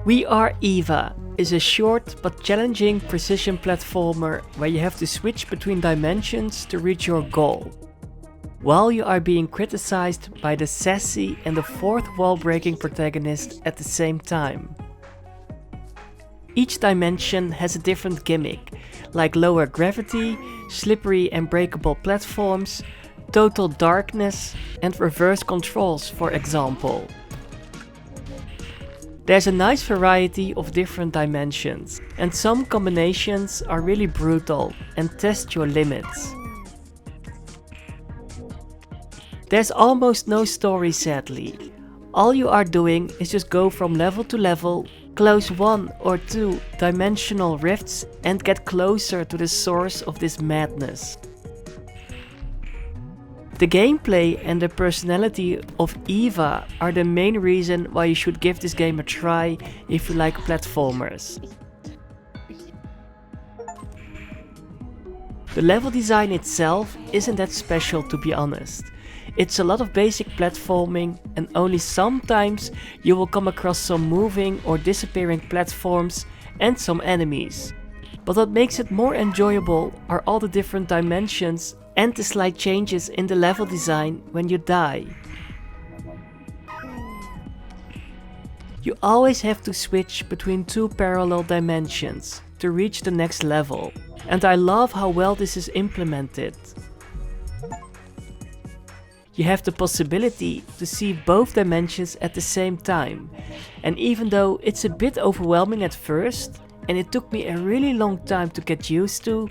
We Are Eva is a short but challenging precision platformer where you have to switch between dimensions to reach your goal, while you are being criticized by the sassy and the fourth wall-breaking protagonist at the same time. Each dimension has a different gimmick, like lower gravity, slippery and breakable platforms, total darkness, and reverse controls, for example. There's a nice variety of different dimensions, and some combinations are really brutal and test your limits. There's almost no story, sadly. All you are doing is just go from level to level, close one or two dimensional rifts and get closer to the source of this madness. The gameplay and the personality of Eva are the main reason why you should give this game a try if you like platformers. The level design itself isn't that special, to be honest. It's a lot of basic platforming, and only sometimes you will come across some moving or disappearing platforms and some enemies. But what makes it more enjoyable are all the different dimensions and the slight changes in the level design when you die. You always have to switch between two parallel dimensions to reach the next level, and I love how well this is implemented. You have the possibility to see both dimensions at the same time, and even though it's a bit overwhelming at first, and it took me a really long time to get used to,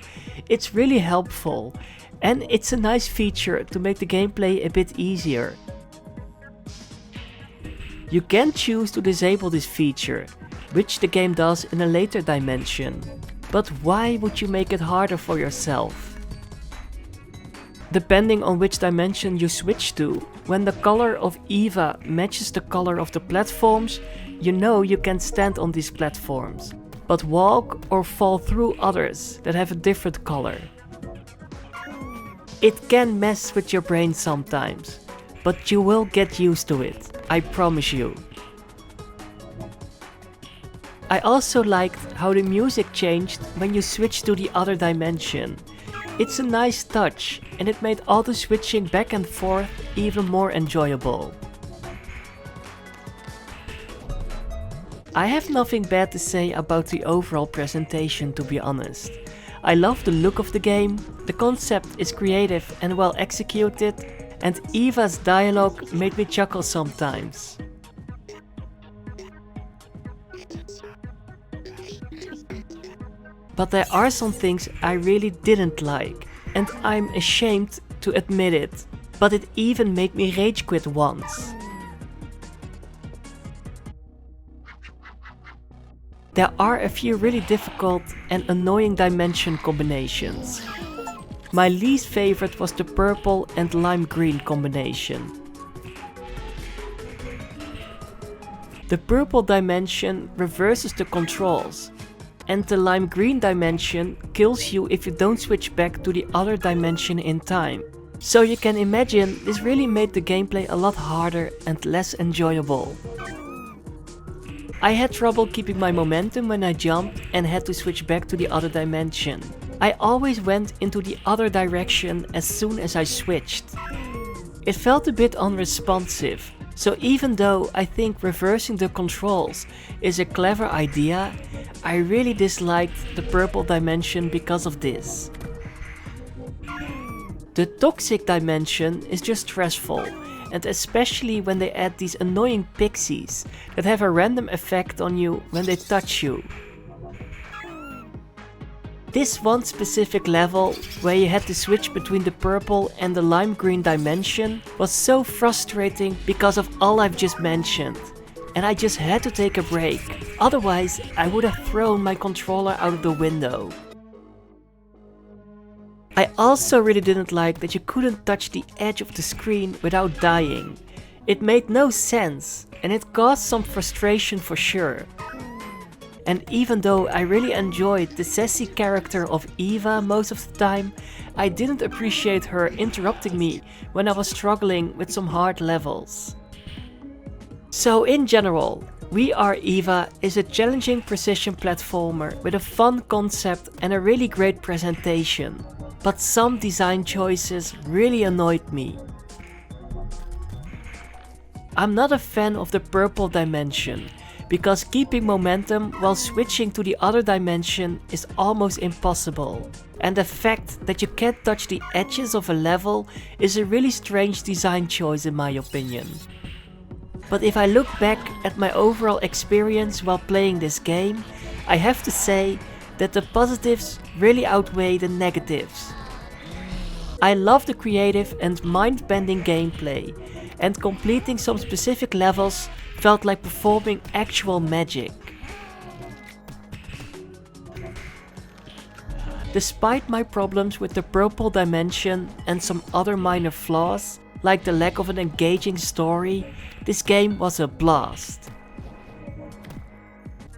it's really helpful, and it's a nice feature to make the gameplay a bit easier. You can choose to disable this feature, which the game does in a later dimension, but why would you make it harder for yourself? Depending on which dimension you switch to, when the color of Eva matches the color of the platforms, you know you can stand on these platforms, but walk or fall through others that have a different color. It can mess with your brain sometimes, but you will get used to it, I promise you. I also liked how the music changed when you switched to the other dimension. It's a nice touch, and it made all the switching back and forth even more enjoyable. I have nothing bad to say about the overall presentation, to be honest. I love the look of the game, the concept is creative and well executed, and Eva's dialogue made me chuckle sometimes. But there are some things I really didn't like, and I'm ashamed to admit it, but it even made me rage quit once. There are a few really difficult and annoying dimension combinations. My least favorite was the purple and lime green combination. The purple dimension reverses the controls, and the lime green dimension kills you if you don't switch back to the other dimension in time. So you can imagine this really made the gameplay a lot harder and less enjoyable. I had trouble keeping my momentum when I jumped and had to switch back to the other dimension. I always went into the other direction as soon as I switched. It felt a bit unresponsive, so even though I think reversing the controls is a clever idea, I really disliked the purple dimension because of this. The toxic dimension is just stressful, and especially when they add these annoying pixies that have a random effect on you when they touch you. This one specific level, where you had to switch between the purple and the lime green dimension, was so frustrating because of all I've just mentioned, and I just had to take a break, otherwise I would have thrown my controller out of the window. I also really didn't like that you couldn't touch the edge of the screen without dying. It made no sense, and it caused some frustration for sure. And even though I really enjoyed the sassy character of Eva most of the time, I didn't appreciate her interrupting me when I was struggling with some hard levels. So in general, We Are Eva is a challenging precision platformer with a fun concept and a really great presentation, but some design choices really annoyed me. I'm not a fan of the purple dimension, because keeping momentum while switching to the other dimension is almost impossible, and the fact that you can't touch the edges of a level is a really strange design choice in my opinion. But if I look back at my overall experience while playing this game, I have to say that the positives really outweigh the negatives. I love the creative and mind-bending gameplay, and completing some specific levels felt like performing actual magic. Despite my problems with the purple dimension and some other minor flaws, like the lack of an engaging story, this game was a blast.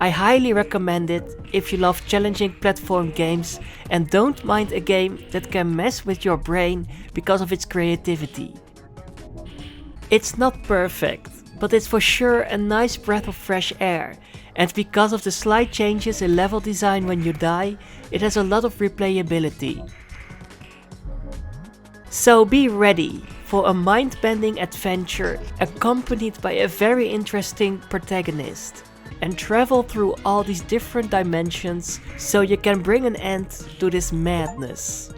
I highly recommend it if you love challenging platform games and don't mind a game that can mess with your brain because of its creativity. It's not perfect, but it's for sure a nice breath of fresh air, and because of the slight changes in level design when you die, it has a lot of replayability. So be ready for a mind-bending adventure accompanied by a very interesting protagonist, and travel through all these different dimensions so you can bring an end to this madness.